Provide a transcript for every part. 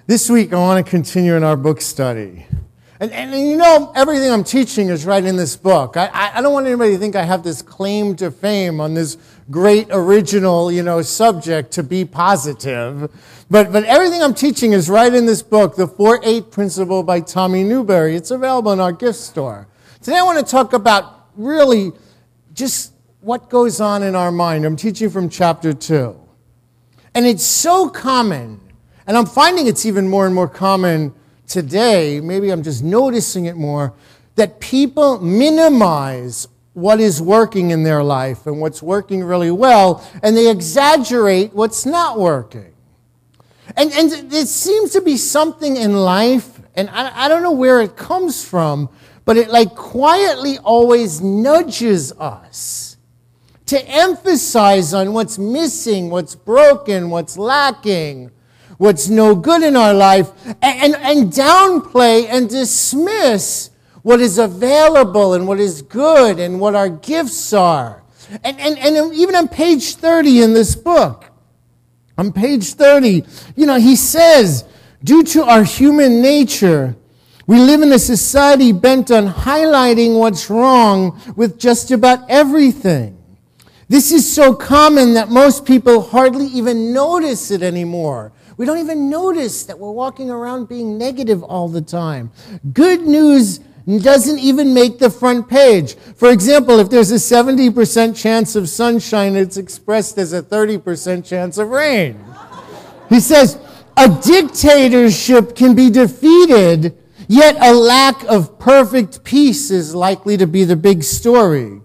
This week, I want to continue in our book study. And you know, everything I'm teaching is right in this book. I don't want anybody to think I have this claim to fame on this great original, subject to be positive. But everything I'm teaching is right in this book, The 4-8 Principle by Tommy Newberry. It's available in our gift store. Today, I want to talk about really just what goes on in our mind. I'm teaching from chapter 2. And it's so common. And I'm finding it's even more and more common today, maybe I'm just noticing it more, that people minimize what is working in their life and what's working really well, and they exaggerate what's not working. And it seems to be something in life, and I don't know where it comes from, but it quietly always nudges us to emphasize on what's missing, what's broken, what's lacking, what's no good in our life, and downplay and dismiss what is available and what is good and what our gifts are. And even on page 30 in this book, on page 30, he says, due to our human nature, we live in a society bent on highlighting what's wrong with just about everything. This is so common that most people hardly even notice it anymore. We don't even notice that we're walking around being negative all the time. Good news doesn't even make the front page. For example, if there's a 70% chance of sunshine, it's expressed as a 30% chance of rain. He says, a dictatorship can be defeated, yet a lack of perfect peace is likely to be the big story.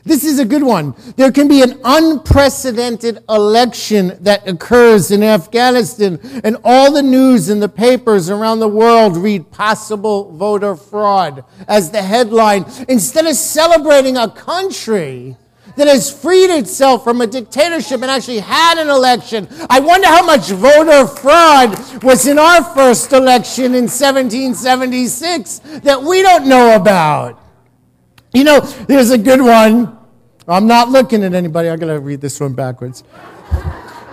This is a good one. There can be an unprecedented election that occurs in Afghanistan, and all the news in the papers around the world read possible voter fraud as the headline, instead of celebrating a country that has freed itself from a dictatorship and actually had an election. I wonder how much voter fraud was in our first election in 1776 that we don't know about. There's a good one. I'm not looking at anybody. I'm going to read this one backwards.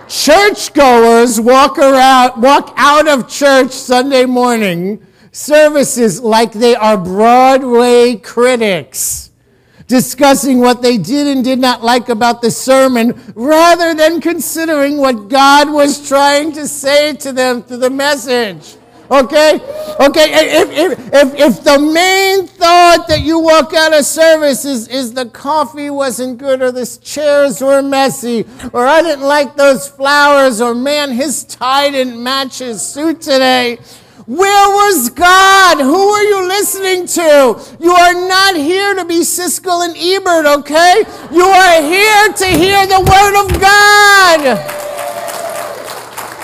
Churchgoers walk out of church Sunday morning services like they are Broadway critics, discussing what they did and did not like about the sermon, rather than considering what God was trying to say to them through the message. Okay? If the main thought that you walk out of service is the coffee wasn't good, or the chairs were messy, or I didn't like those flowers, or man, his tie didn't match his suit today, where was God? Who are you listening to? You are not here to be Siskel and Ebert, okay? You are here to hear the Word of God.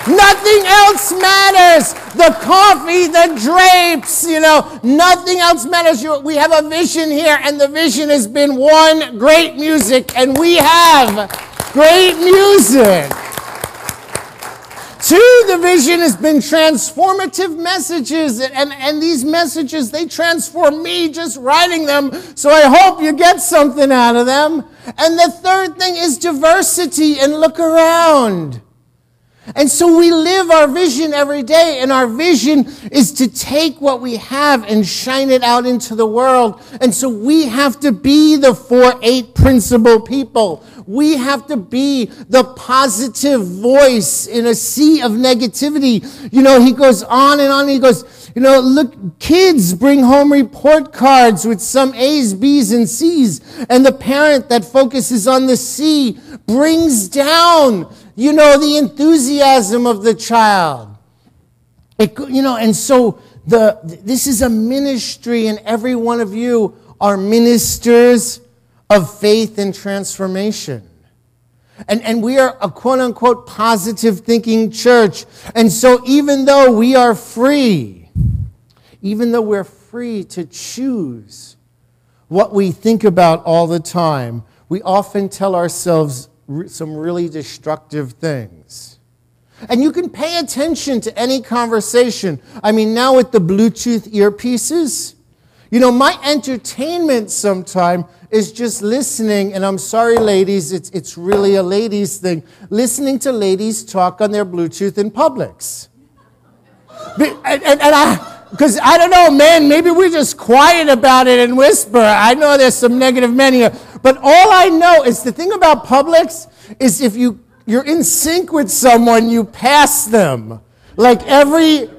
Nothing else matters. The coffee, the drapes, nothing else matters. We have a vision here, and the vision has been one, great music, and we have great music. Two, the vision has been transformative messages, and these messages, they transform me just writing them, so I hope you get something out of them. And the third thing is diversity, and look around. And so we live our vision every day, and our vision is to take what we have and shine it out into the world. And so we have to be the 4-8 principle people. We have to be the positive voice in a sea of negativity. He goes on and on. He goes, look, kids bring home report cards with some A's, B's, and C's. And the parent that focuses on the C brings down the enthusiasm of the child. And so this is a ministry, and every one of you are ministers of faith and transformation. And we are a quote-unquote positive thinking church. And so even though we're free to choose what we think about all the time, we often tell ourselves some really destructive things. And you can pay attention to any conversation. Now with the Bluetooth earpieces, my entertainment sometime is just listening, and I'm sorry, ladies, it's really a ladies thing, listening to ladies talk on their Bluetooth in Publix. Because I don't know, man, maybe we're just quiet about it and whisper. I know there's some negative men here. But all I know is the thing about Publix is if you're in sync with someone, you pass them. Like every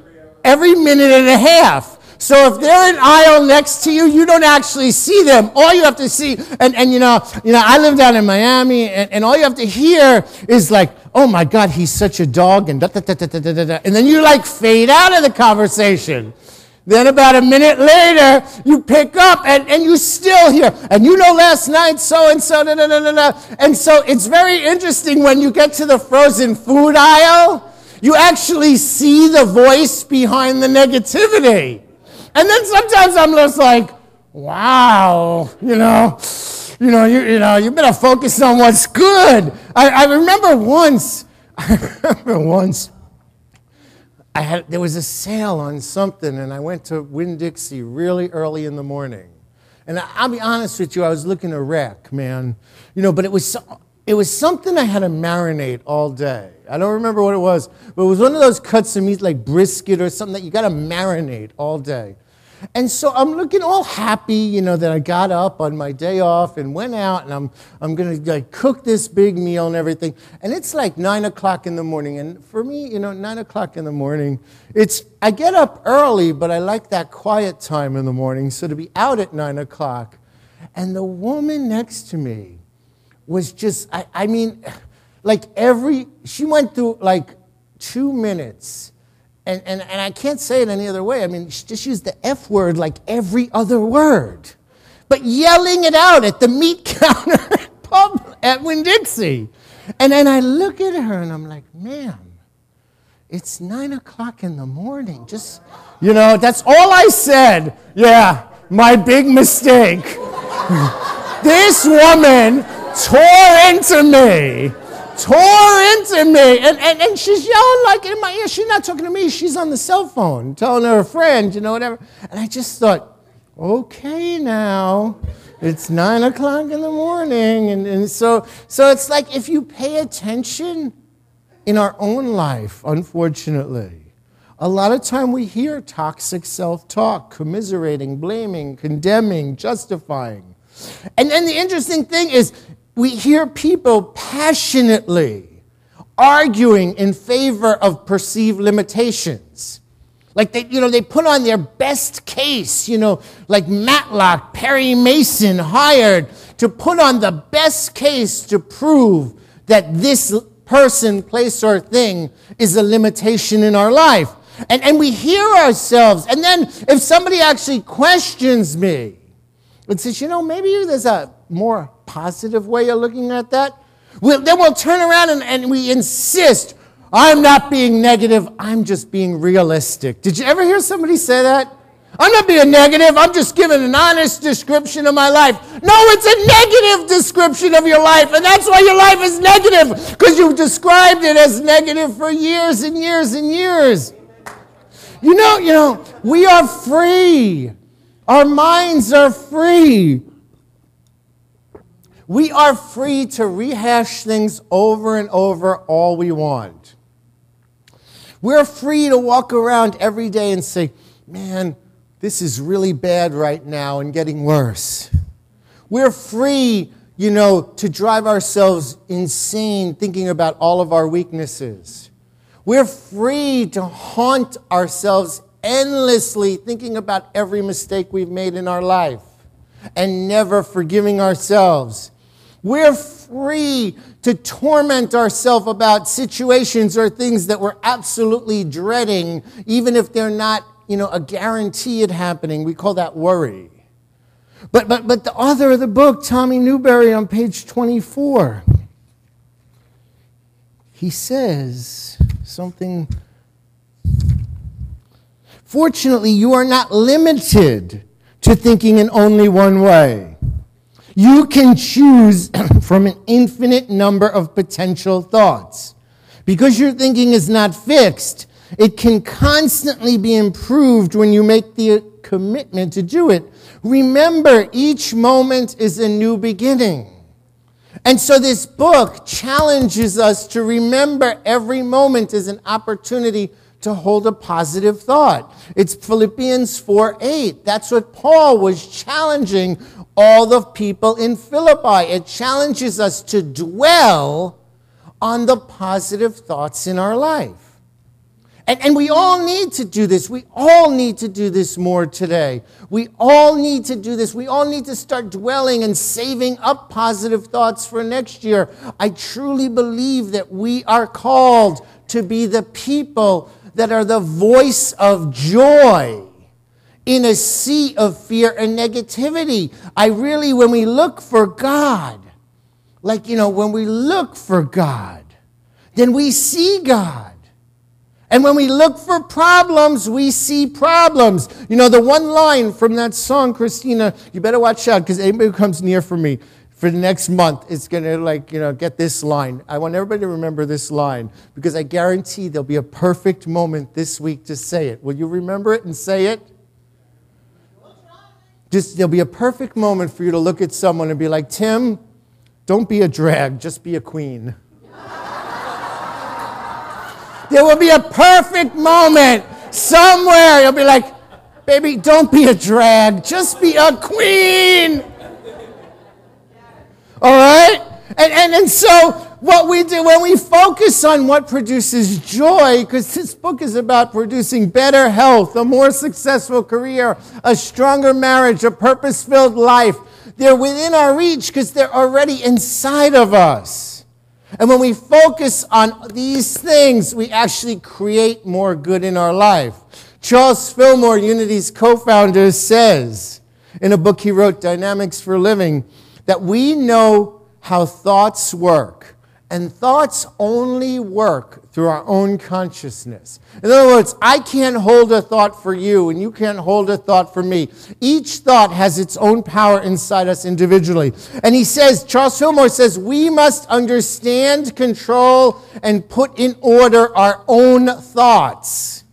minute and a half. So if they're in aisle next to you, you don't actually see them. All you have to see, and I live down in Miami, and all you have to hear is like, oh my God, he's such a dog, and da-da-da-da-da-da-da. And then you like fade out of the conversation. Then about a minute later, you pick up, and you still hear, and last night, so-and-so, da-da-da-da-da. And so it's very interesting when you get to the frozen food aisle, you actually see the voice behind the negativity. And then sometimes I'm just like, wow, you better focus on what's good. I remember once, there was a sale on something, and I went to Winn-Dixie really early in the morning. And I'll be honest with you, I was looking to wreck, man. But it was something I had to marinate all day. I don't remember what it was, but it was one of those cuts of meat like brisket or something that you got to marinate all day. And so I'm looking all happy, that I got up on my day off and went out, and I'm going to cook this big meal and everything. And it's like 9 o'clock in the morning. And for me, 9 o'clock in the morning, I get up early, but I like that quiet time in the morning. So to be out at 9 o'clock, and the woman next to me was just, she went through like 2 minutes. And I can't say it any other way. She just used the F word like every other word. But yelling it out at the meat counter at Winn-Dixie. And then I look at her and I'm like, ma'am, it's 9 o'clock in the morning. Just, that's all I said. Yeah, my big mistake. This woman tore into me. And she's yelling like in my ear. She's not talking to me. She's on the cell phone telling her friend, whatever. And I just thought, okay, now it's 9 o'clock in the morning. And so it's like if you pay attention in our own life, unfortunately, a lot of time we hear toxic self-talk, commiserating, blaming, condemning, justifying. And then the interesting thing is, we hear people passionately arguing in favor of perceived limitations. Like they put on their best case, like Matlock, Perry Mason hired to put on the best case to prove that this person, place, or thing is a limitation in our life. And we hear ourselves. And then if somebody actually questions me and says, maybe there's a more positive way of looking at that, then we'll turn around and we insist, I'm not being negative, I'm just being realistic. Did you ever hear somebody say that? I'm not being negative, I'm just giving an honest description of my life. No, it's a negative description of your life, and that's why your life is negative, because you've described it as negative for years and years and years. We are free. Our minds are free. We are free to rehash things over and over all we want. We're free to walk around every day and say, man, this is really bad right now and getting worse. We're free, to drive ourselves insane thinking about all of our weaknesses. We're free to haunt ourselves endlessly thinking about every mistake we've made in our life and never forgiving ourselves. We're free to torment ourselves about situations or things that we're absolutely dreading, even if they're not, a guarantee it happening. We call that worry. But the author of the book, Tommy Newberry, on page 24, he says something. Fortunately, you are not limited to thinking in only one way. You can choose from an infinite number of potential thoughts. Because your thinking is not fixed, it can constantly be improved when you make the commitment to do it. Remember, each moment is a new beginning. And so this book challenges us to remember every moment is an opportunity to hold a positive thought. It's Philippians 4:8. That's what Paul was challenging all the people in Philippi. It challenges us to dwell on the positive thoughts in our life. And we all need to do this. We all need to do this more today. We all need to do this. We all need to start dwelling and saving up positive thoughts for next year. I truly believe that we are called to be the people that are the voice of joy in a sea of fear and negativity. When we look for God, when we look for God, then we see God. And when we look for problems, we see problems. The one line from that song, Christina, you better watch out, because anybody who comes near for me for the next month is going to, get this line. I want everybody to remember this line, because I guarantee there'll be a perfect moment this week to say it. Will you remember it and say it? There'll be a perfect moment for you to look at someone and be like, Tim, don't be a drag, just be a queen. There will be a perfect moment somewhere. You'll be like, baby, don't be a drag. Just be a queen. All right? And so what we do when we focus on what produces joy, because this book is about producing better health, a more successful career, a stronger marriage, a purpose-filled life. They're within our reach because they're already inside of us. And when we focus on these things, we actually create more good in our life. Charles Fillmore, Unity's co-founder, says in a book he wrote, Dynamics for Living, that we know how thoughts work. And thoughts only work through our own consciousness. In other words, I can't hold a thought for you, and you can't hold a thought for me. Each thought has its own power inside us individually. And he says, Charles Fillmore says, we must understand, control, and put in order our own thoughts.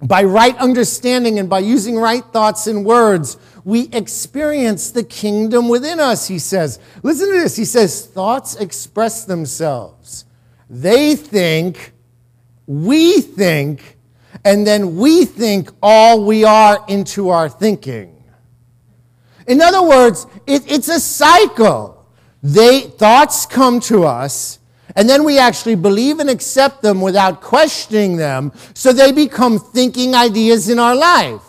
By right understanding and by using right thoughts and words, we experience the kingdom within us, he says. Listen to this. He says, thoughts express themselves. They think, we think, and then we think all we are into our thinking. In other words, it's a cycle. Thoughts come to us, and then we actually believe and accept them without questioning them, so they become thinking ideas in our life.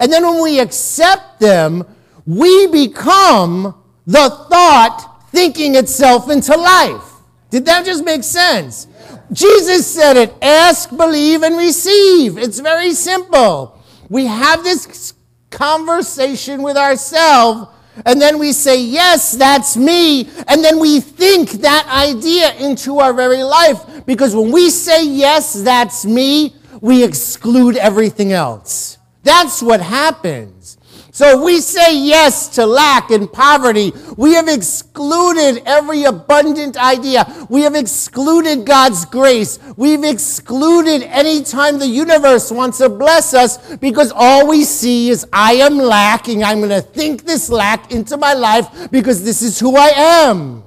And then when we accept them, we become the thought thinking itself into life. Did that just make sense? Jesus said it, ask, believe, and receive. It's very simple. We have this conversation with ourselves, and then we say, yes, that's me, and then we think that idea into our very life, because when we say, yes, that's me, we exclude everything else. That's what happens. So if we say yes to lack and poverty, we have excluded every abundant idea. We have excluded God's grace. We've excluded any time the universe wants to bless us, because all we see is I am lacking. I'm going to think this lack into my life because this is who I am.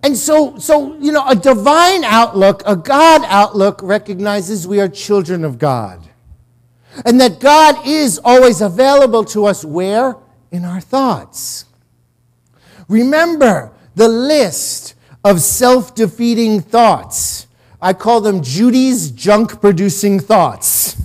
And so a divine outlook, a God outlook, recognizes we are children of God. And that God is always available to us where? In our thoughts. Remember the list of self-defeating thoughts. I call them Judy's junk-producing thoughts.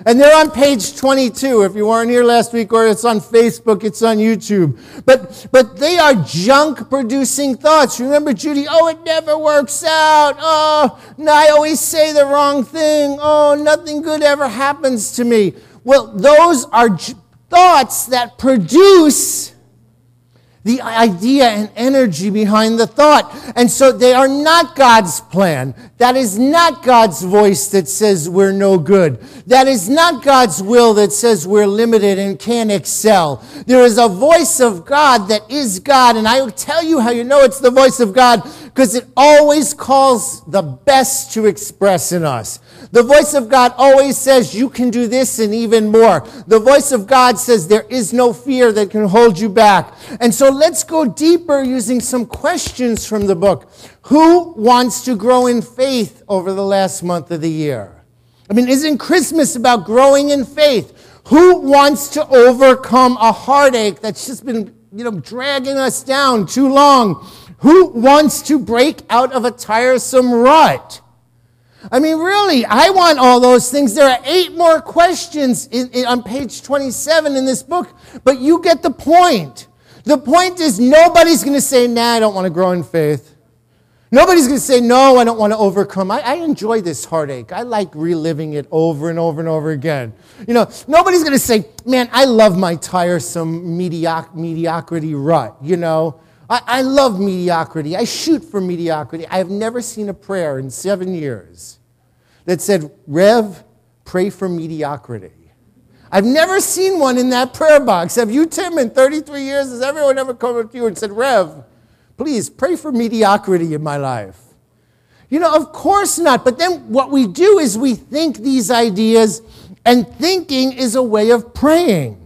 And they're on page 22 if you weren't here last week, or it's on Facebook, it's on YouTube. But they are junk-producing thoughts. Remember Judy, oh, it never works out. Oh, no, I always say the wrong thing. Oh, nothing good ever happens to me. Well, those are thoughts that produce the idea and energy behind the thought. And so they are not God's plan. That is not God's voice that says we're no good. That is not God's will that says we're limited and can't excel. There is a voice of God that is God. And I will tell you how you know it's the voice of God, because it always calls the best to express in us. The voice of God always says you can do this and even more. The voice of God says there is no fear that can hold you back. And so let's go deeper using some questions from the book. Who wants to grow in faith over the last month of the year? I mean, isn't Christmas about growing in faith? Who wants to overcome a heartache that's just been, dragging us down too long? Who wants to break out of a tiresome rut? I mean, really, I want all those things. There are 8 more questions on page 27 in this book, but you get the point. The point is nobody's going to say, nah, I don't want to grow in faith. Nobody's going to say, no, I don't want to overcome. I enjoy this heartache. I like reliving it over and over and over again. Nobody's going to say, man, I love my tiresome mediocrity rut. I love mediocrity. I shoot for mediocrity. I have never seen a prayer in 7 years that said, Rev, pray for mediocrity. I've never seen one in that prayer box. Have you, Tim, in 33 years? Has everyone ever come up to you and said, Rev, please pray for mediocrity in my life? Of course not. But then what we do is we think these ideas, and thinking is a way of praying.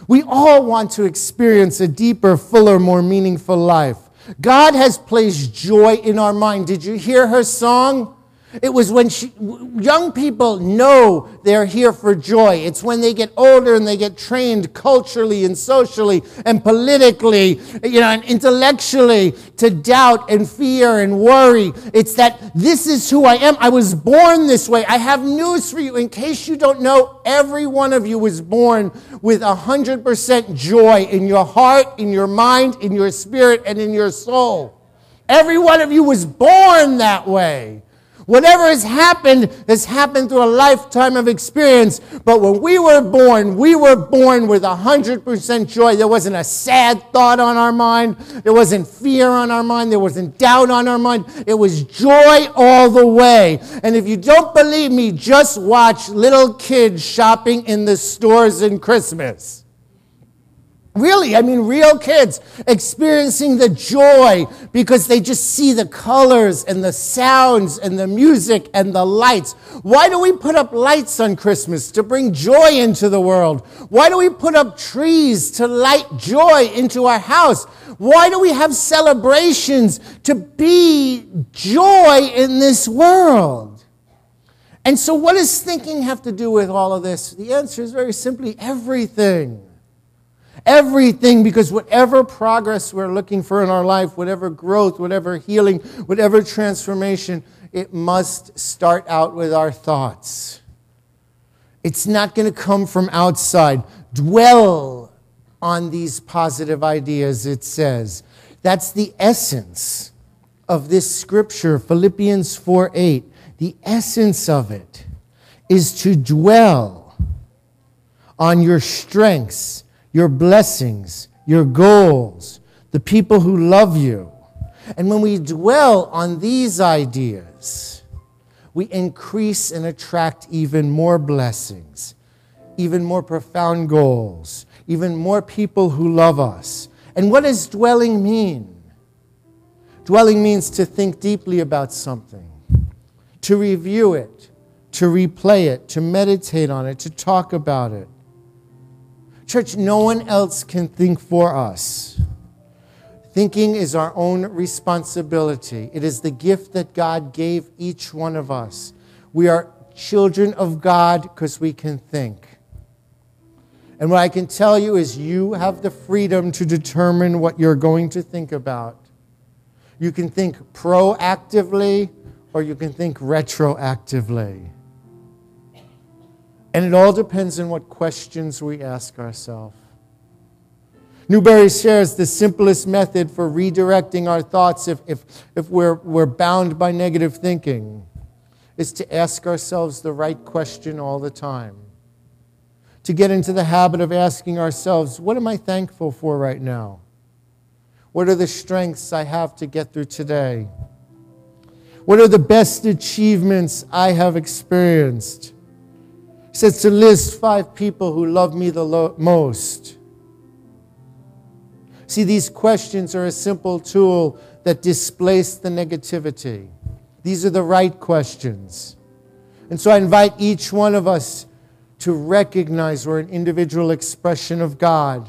We all want to experience a deeper, fuller, more meaningful life. God has placed joy in our mind. Did you hear her song? It was when young people know they're here for joy. It's when they get older and they get trained culturally and socially and politically, and intellectually to doubt and fear and worry. It's that this is who I am. I was born this way. I have news for you. In case you don't know, every one of you was born with 100% joy in your heart, in your mind, in your spirit, and in your soul. Every one of you was born that way. Whatever has happened through a lifetime of experience. But when we were born with 100% joy. There wasn't a sad thought on our mind. There wasn't fear on our mind. There wasn't doubt on our mind. It was joy all the way. And if you don't believe me, just watch little kids shopping in the stores in Christmas. Really, real kids experiencing the joy because they just see the colors and the sounds and the music and the lights. Why do we put up lights on Christmas? To bring joy into the world. Why do we put up trees to light joy into our house? Why do we have celebrations? To be joy in this world. And so what does thinking have to do with all of this? The answer is very simply everything. Everything, because whatever progress we're looking for in our life, whatever growth, whatever healing, whatever transformation, it must start out with our thoughts. It's not going to come from outside. Dwell on these positive ideas, it says. That's the essence of this scripture, Philippians 4:8. The essence of it is to dwell on your strengths, your blessings, your goals, the people who love you. And when we dwell on these ideas, we increase and attract even more blessings, even more profound goals, even more people who love us. And what does dwelling mean? Dwelling means to think deeply about something, to review it, to replay it, to meditate on it, to talk about it. Church, no one else can think for us. Thinking is our own responsibility. It is the gift that God gave each one of us. We are children of God because we can think. And what I can tell you is you have the freedom to determine what you're going to think about. You can think proactively or you can think retroactively. And it all depends on what questions we ask ourselves. Newberry shares the simplest method for redirecting our thoughts if we're bound by negative thinking is to ask ourselves the right question all the time. To get into the habit of asking ourselves, what am I thankful for right now? What are the strengths I have to get through today? What are the best achievements I have experienced? He says to list 5 people who love me the most. See, these questions are a simple tool that displace the negativity. These are the right questions. And so I invite each one of us to recognize we're an individual expression of God.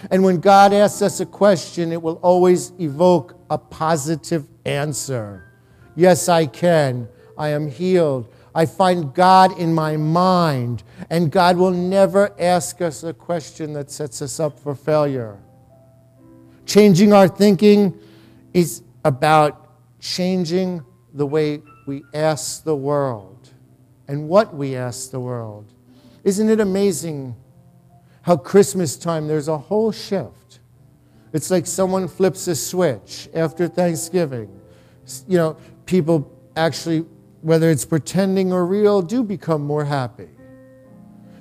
And when God asks us a question, it will always evoke a positive answer. Yes, I can. I am healed. I find God in my mind, and God will never ask us a question that sets us up for failure. Changing our thinking is about changing the way we ask the world and what we ask the world. Isn't it amazing how Christmas time there's a whole shift? It's like someone flips a switch after Thanksgiving. You know, people actually, whether it's pretending or real, do become more happy.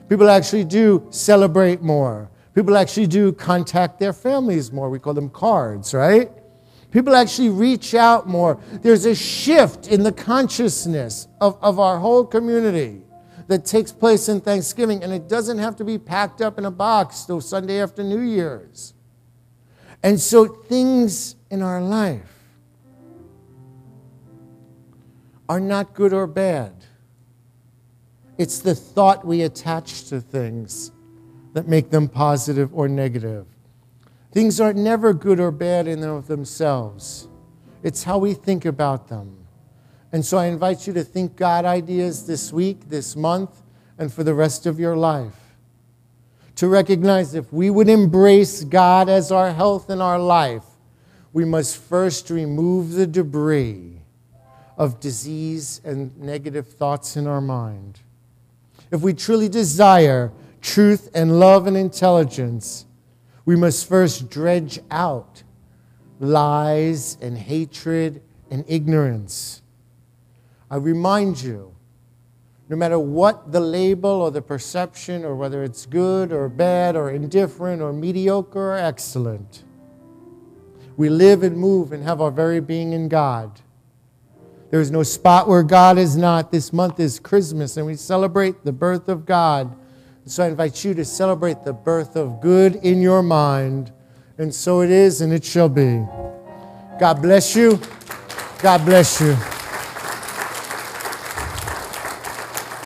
People actually do celebrate more. People actually do contact their families more. We call them cards, right? People actually reach out more. There's a shift in the consciousness of our whole community that takes place in Thanksgiving, and it doesn't have to be packed up in a box till Sunday after New Year's. And so things in our life are not good or bad. It's the thought we attach to things that make them positive or negative. Things are never good or bad in and of themselves. It's how we think about them. And so I invite you to think God ideas this week, this month, and for the rest of your life. To recognize if we would embrace God as our health in our life, we must first remove the debris of disease and negative thoughts in our mind. If we truly desire truth and love and intelligence, we must first dredge out lies and hatred and ignorance. I remind you, no matter what the label or the perception, or whether it's good or bad or indifferent or mediocre or excellent, we live and move and have our very being in God. There is no spot where God is not. This month is Christmas, and we celebrate the birth of God. So I invite you to celebrate the birth of good in your mind. And so it is, and it shall be. God bless you. God bless you.